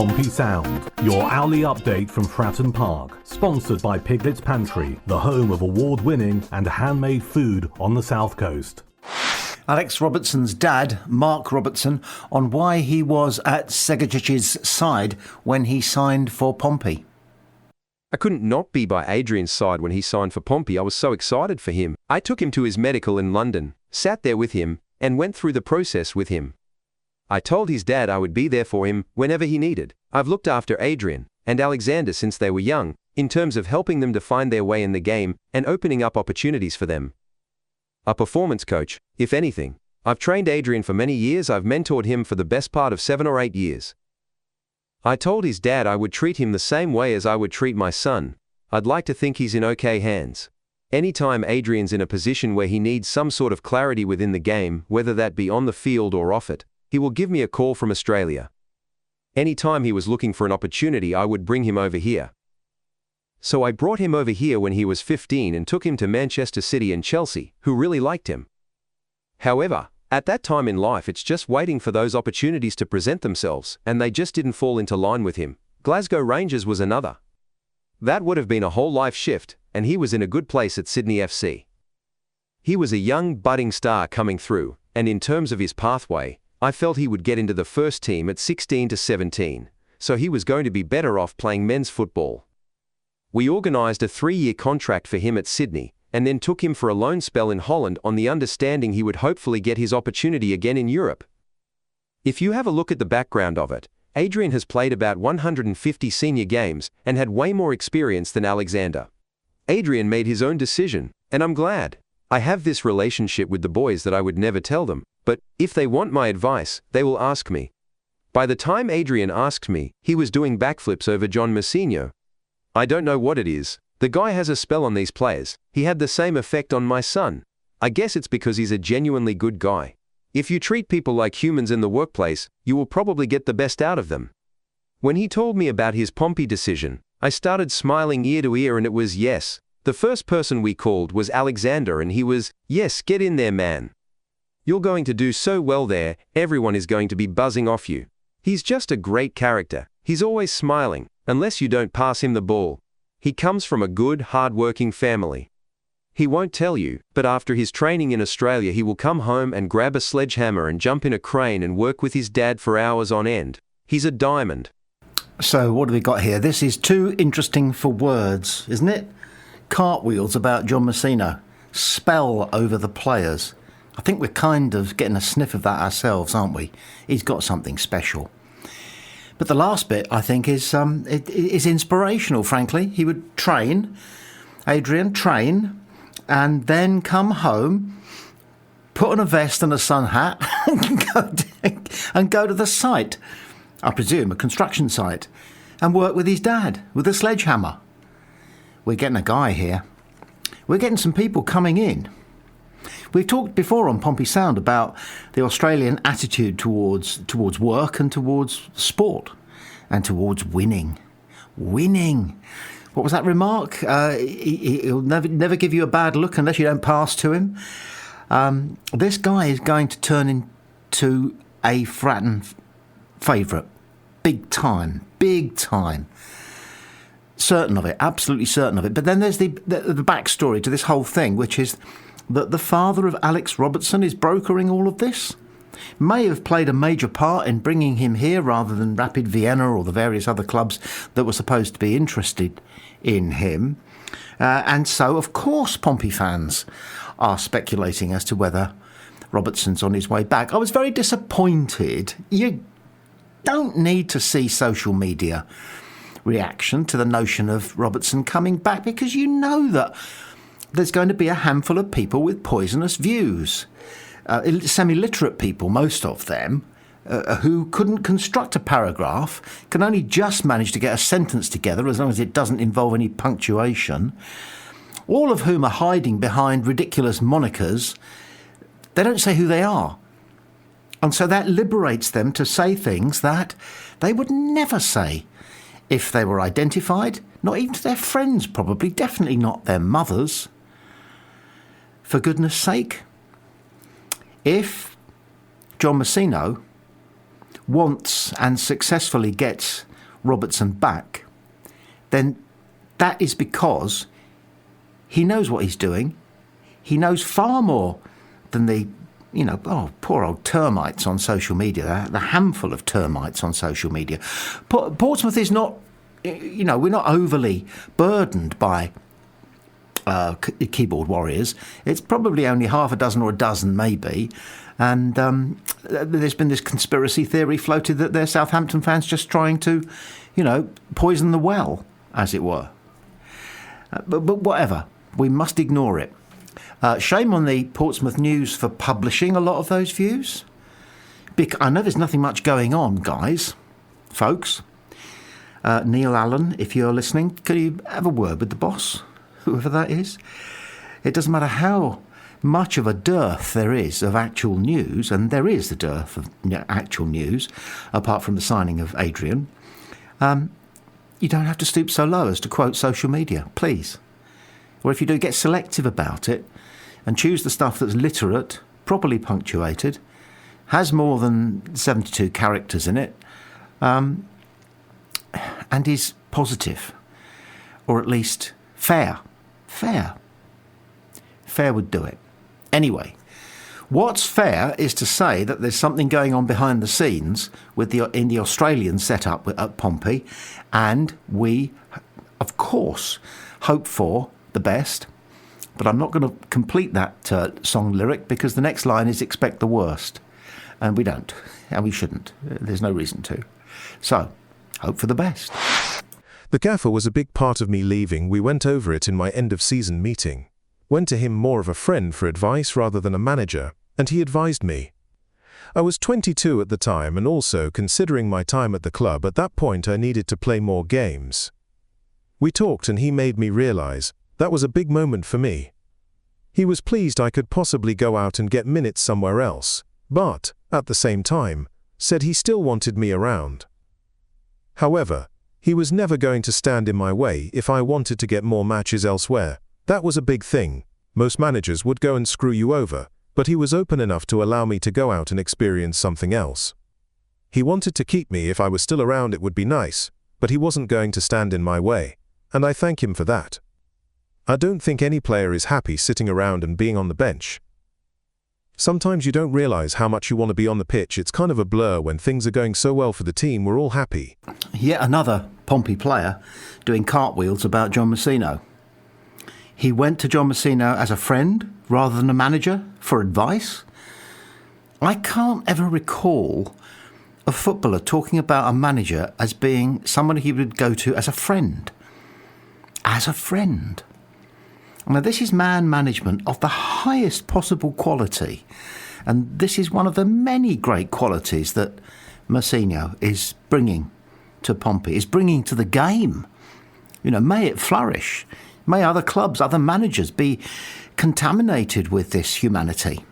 Pompey Sound, your hourly update from Fratton Park, sponsored by Piglet's Pantry, the home of award-winning and handmade food on the South Coast. Alex Robertson's dad, Mark Robertson, on why he was at Segedie's side when he signed for Pompey. I couldn't not be by Adrian's side when he signed for Pompey. I was so excited for him. I took him to his medical in London, sat there with him, and went through the process with him. I told his dad I would be there for him whenever he needed. I've looked after Adrian and Alexander since they were young, in terms of helping them to find their way in the game and opening up opportunities for them. A performance coach, if anything. I've trained Adrian for many years. I've mentored him for the best part of 7 or 8 years. I told his dad I would treat him the same way as I would treat my son. I'd like to think he's in okay hands. Anytime Adrian's in a position where he needs some sort of clarity within the game, whether that be on the field or off it, he will give me a call from Australia. Anytime he was looking for an opportunity, I would bring him over here. So I brought him over here when he was 15 and took him to Manchester City and Chelsea, who really liked him. However, at that time in life, it's just waiting for those opportunities to present themselves, and they just didn't fall into line with him. Glasgow Rangers was another. That would have been a whole life shift, and he was in a good place at Sydney FC. He was a young, budding star coming through, and in terms of his pathway, I felt he would get into the first team at 16 to 17, so he was going to be better off playing men's football. We organised a 3-year contract for him at Sydney, and then took him for a loan spell in Holland on the understanding he would hopefully get his opportunity again in Europe. If you have a look at the background of it, Adrian has played about 150 senior games and had way more experience than Alexander. Adrian made his own decision, and I'm glad. I have this relationship with the boys that I would never tell them, but if they want my advice, they will ask me. By the time Adrian asked me, he was doing backflips over John MOUSINHO. I don't know what it is. The guy has a spell on these players. He had the same effect on my son. I guess it's because he's a genuinely good guy. If you treat people like humans in the workplace, you will probably get the best out of them. When he told me about his Pompey decision, I started smiling ear to ear, and it was yes. The first person we called was Alexander, and he was, yes, get in there, man. You're going to do so well there, everyone is going to be buzzing off you. He's just a great character. He's always smiling, unless you don't pass him the ball. He comes from a good, hard-working family. He won't tell you, but after his training in Australia he will come home and grab a sledgehammer and jump in a crane and work with his dad for hours on end. He's a diamond. So what have we got here? This is too interesting for words, isn't it? Cartwheels about John MOUSINHO. Spell over the players. I think we're kind of getting a sniff of that ourselves, aren't we? He's got something special. But the last bit, I think, is inspirational, frankly. He would train, Adrian, and then come home, put on a vest and a sun hat and go to the site, I presume a construction site, and work with his dad with a sledgehammer. We're getting a guy here. We're getting some people coming in. We've talked before on Pompey Sound about the Australian attitude towards work and towards sport and towards winning. Winning. What was that remark? He'll never give you a bad look unless you don't pass to him. This guy is going to turn into a Fratton favourite. Big time. Big time. Certain of it. Absolutely certain of it. But then there's the backstory to this whole thing, which is that the father of Alex Robertson is brokering all of this. May have played a major part in bringing him here rather than Rapid Vienna or the various other clubs that were supposed to be interested in him. And so, of course, Pompey fans are speculating as to whether Robertson's on his way back. I was very disappointed. You don't need to see social media reaction to the notion of Robertson coming back, because you know that there's going to be a handful of people with poisonous views. Semi-literate people, most of them, who couldn't construct a paragraph, can only just manage to get a sentence together as long as it doesn't involve any punctuation, all of whom are hiding behind ridiculous monikers. They don't say who they are. And so that liberates them to say things that they would never say if they were identified, not even to their friends probably, definitely not their mothers. For goodness sake, if John MOUSINHO wants and successfully gets Robertson Back, then that is because he knows what he's doing. He knows far more than the, poor old termites on social media, the handful of termites on social media. Portsmouth is not, we're not overly burdened by keyboard warriors. It's probably only half a dozen or a dozen maybe. And there's been this conspiracy theory floated that they're Southampton fans just trying to, poison the well, as it were. But whatever, we must ignore it. Shame on the Portsmouth News for publishing a lot of those views. I know there's nothing much going on, guys, folks. Neil Allen, if you're listening, could you have a word with the boss, whoever that is? It doesn't matter how much of a dearth there is of actual news, and there is the dearth of actual news, apart from the signing of Adrian. You don't have to stoop so low as to quote social media, please. Or if you do, get selective about it and choose the stuff that's literate, properly punctuated, has more than 72 characters in it, and is positive, or at least fair. Fair would do it. Anyway, what's fair is to say that there's something going on behind the scenes in the Australian setup at Pompey, and we, of course, hope for the best. But I'm not going to complete that song lyric because the next line is expect the worst. And we don't. And we shouldn't. There's no reason to. So, hope for the best. The gaffer was a big part of me leaving. We went over it in my end-of-season meeting. Went to him more of a friend for advice rather than a manager, and he advised me. I was 22 at the time, and also, considering my time at the club, at that point I needed to play more games. We talked and he made me realize that was a big moment for me. He was pleased I could possibly go out and get minutes somewhere else, but, at the same time, said he still wanted me around. However, he was never going to stand in my way if I wanted to get more matches elsewhere. That was a big thing. Most managers would go and screw you over, but he was open enough to allow me to go out and experience something else. He wanted to keep me. If I was still around, it would be nice, but he wasn't going to stand in my way, and I thank him for that. I don't think any player is happy sitting around and being on the bench. Sometimes you don't realize how much you want to be on the pitch. It's kind of a blur when things are going so well for the team. We're all happy. Yet another Pompey player doing cartwheels about John MOUSINHO. He went to John MOUSINHO as a friend rather than a manager for advice. I can't ever recall a footballer talking about a manager as being someone he would go to as a friend. As a friend. Now, this is man management of the highest possible quality. And this is one of the many great qualities that MOUSINHO is bringing to Pompey, is bringing to the game. May it flourish. May other clubs, other managers be contaminated with this humanity.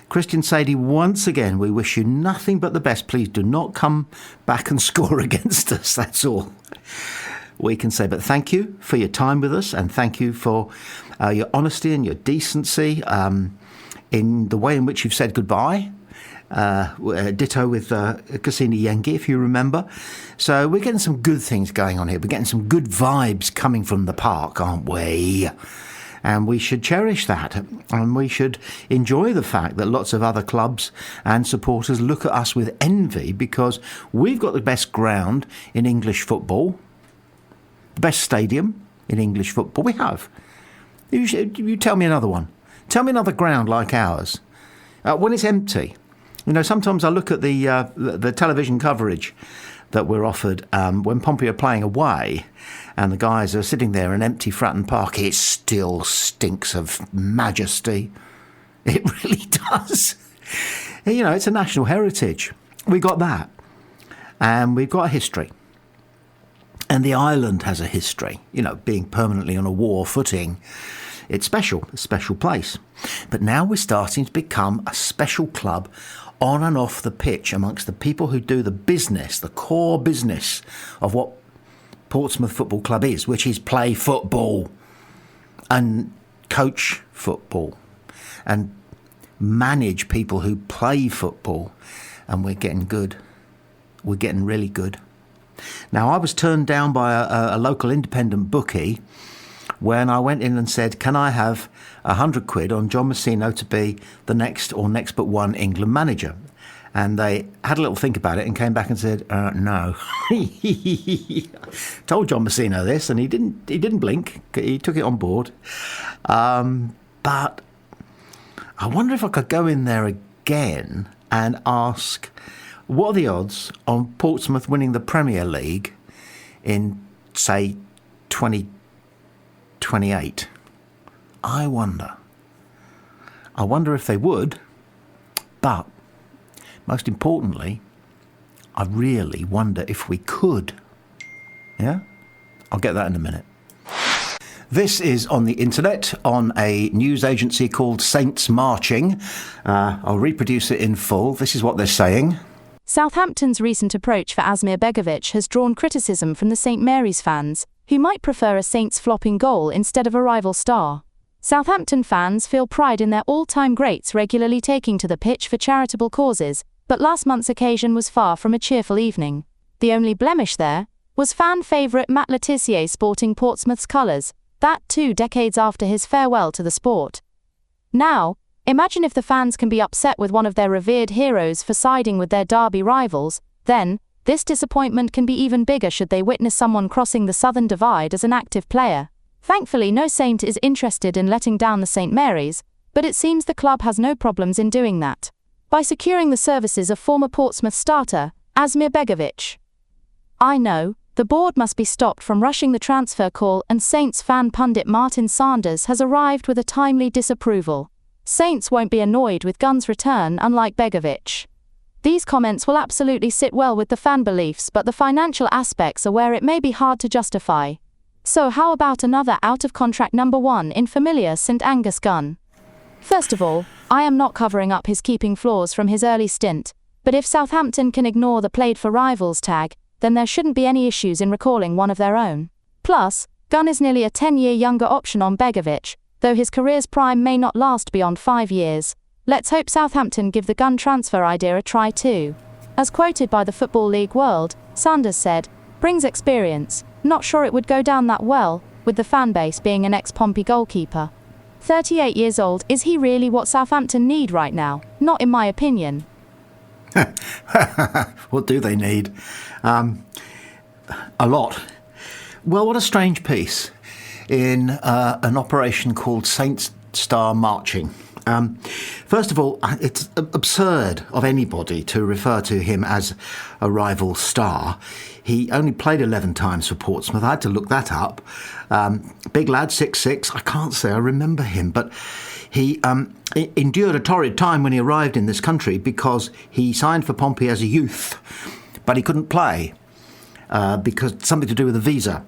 Christian SAYDEE, once again, we wish you nothing but the best. Please do not come back and score against us. That's all we can say. But thank you for your time with us, and thank you for your honesty and your decency in the way in which you've said goodbye. Ditto with Cassini Yengi, if you remember. So we're getting some good things going on here. We're getting some good vibes coming from the park, aren't we? And we should cherish that. And we should enjoy the fact that lots of other clubs and supporters look at us with envy because we've got the best ground in English football, the best stadium in English football. We have. You tell me another one. Tell me another ground like ours. When it's empty. Sometimes I look at the television coverage that we're offered when Pompey are playing away and the guys are sitting there in empty Fratton Park. It still stinks of majesty. It really does. It's a national heritage. We got that. And we've got a history. And the island has a history, being permanently on a war footing. It's special, a special place. But now we're starting to become a special club on and off the pitch amongst the people who do the business, the core business of what Portsmouth Football Club is, which is play football and coach football and manage people who play football. And we're getting good. We're getting really good. Now, I was turned down by a local independent bookie when I went in and said, can I have £100 on John Mousinho to be the next but one England manager? And they had a little think about it and came back and said, no. Told John Mousinho this, and he didn't blink. He took it on board. But I wonder if I could go in there again and ask, what are the odds on Portsmouth winning the Premier League in, say, 2028? I wonder if they would, but most importantly, I really wonder if we could. Yeah? I'll get that in a minute. This is on the internet, on a news agency called Saints Marching. I'll reproduce it in full. This is what they're saying. Southampton's recent approach for Asmir Begovic has drawn criticism from the St Mary's fans, who might prefer a Saints flopping goal instead of a rival star. Southampton fans feel pride in their all-time greats regularly taking to the pitch for charitable causes, but last month's occasion was far from a cheerful evening. The only blemish there was fan favourite Matt Le Tissier sporting Portsmouth's colours, that 2 decades after his farewell to the sport. Now, imagine if the fans can be upset with one of their revered heroes for siding with their derby rivals, then this disappointment can be even bigger should they witness someone crossing the Southern Divide as an active player. Thankfully, no Saint is interested in letting down the St Mary's, but it seems the club has no problems in doing that by securing the services of former Portsmouth starter, Asmir Begovic. I know, the board must be stopped from rushing the transfer call, and Saints fan pundit Martin Sanders has arrived with a timely disapproval. Saints won't be annoyed with Gunn's return, unlike Begovic. These comments will absolutely sit well with the fan beliefs, but the financial aspects are where it may be hard to justify. So how about another out-of-contract number 1 in familiar St Angus Gunn? First of all, I am not covering up his keeping flaws from his early stint, but if Southampton can ignore the played for rivals tag, then there shouldn't be any issues in recalling one of their own. Plus, Gunn is nearly a 10-year younger option on Begovic, though his career's prime may not last beyond 5 years. Let's hope Southampton give the Gunn transfer idea a try too. As quoted by the Football League World, Sanders said, "Brings experience. Not sure it would go down that well, with the fan base being an ex-Pompey goalkeeper. 38 years old, is he really what Southampton need right now? Not in my opinion." What do they need? A lot. Well, what a strange piece in an operation called Saints Star Marching. First of all, it's absurd of anybody to refer to him as a rival star. He only played 11 times for Portsmouth. I had to look that up. Big lad, 6'6". I can't say I remember him, but he endured a torrid time when he arrived in this country because he signed for Pompey as a youth, but he couldn't play because something to do with a visa.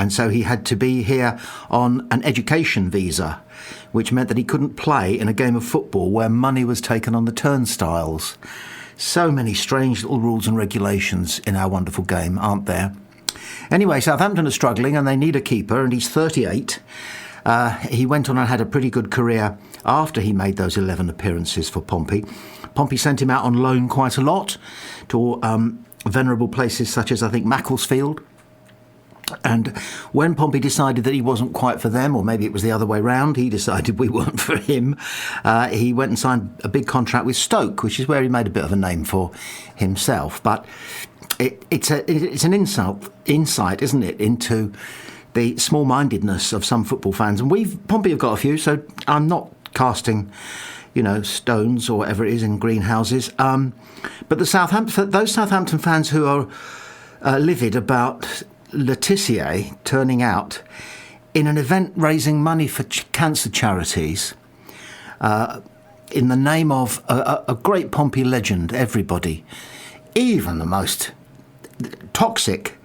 And so he had to be here on an education visa, which meant that he couldn't play in a game of football where money was taken on the turnstiles. So many strange little rules and regulations in our wonderful game, aren't there? Anyway, Southampton are struggling and they need a keeper, and he's 38. He went on and had a pretty good career after he made those 11 appearances for Pompey. Pompey sent him out on loan quite a lot to venerable places such as, I think, Macclesfield. And when Pompey decided that he wasn't quite for them, or maybe it was the other way round, he decided we weren't for him, he went and signed a big contract with Stoke, which is where he made a bit of a name for himself. But it's an insight, isn't it, into the small-mindedness of some football fans. And Pompey have got a few, so I'm not casting, stones or whatever it is in greenhouses. But those Southampton fans who are livid about Le Tissier turning out in an event raising money for cancer charities in the name of a great Pompey legend, everybody, even the most toxic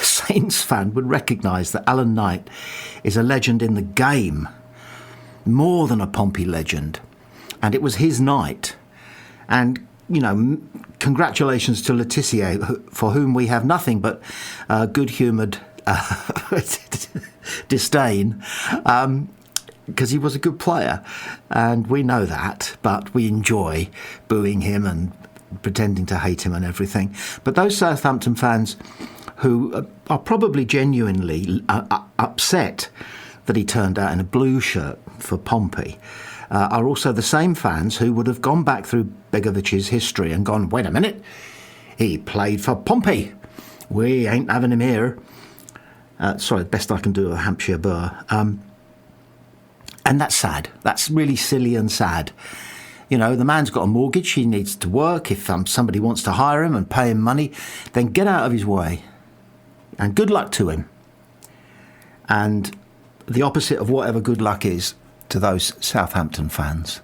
Saints fan would recognise that Alan Knight is a legend in the game, more than a Pompey legend. And it was his night. And congratulations to Le Tissier, for whom we have nothing but good-humoured disdain, because he was a good player, and we know that, but we enjoy booing him and pretending to hate him and everything. But those Southampton fans who are probably genuinely upset that he turned out in a blue shirt for Pompey are also the same fans who would have gone back through Begovic's history and gone, wait a minute, he played for Pompey. We ain't having him here. Sorry, best I can do a Hampshire burr. And that's sad. That's really silly and sad. You know, the man's got a mortgage. He needs to work. If somebody wants to hire him and pay him money, then get out of his way. And good luck to him. And the opposite of whatever good luck is to those Southampton fans.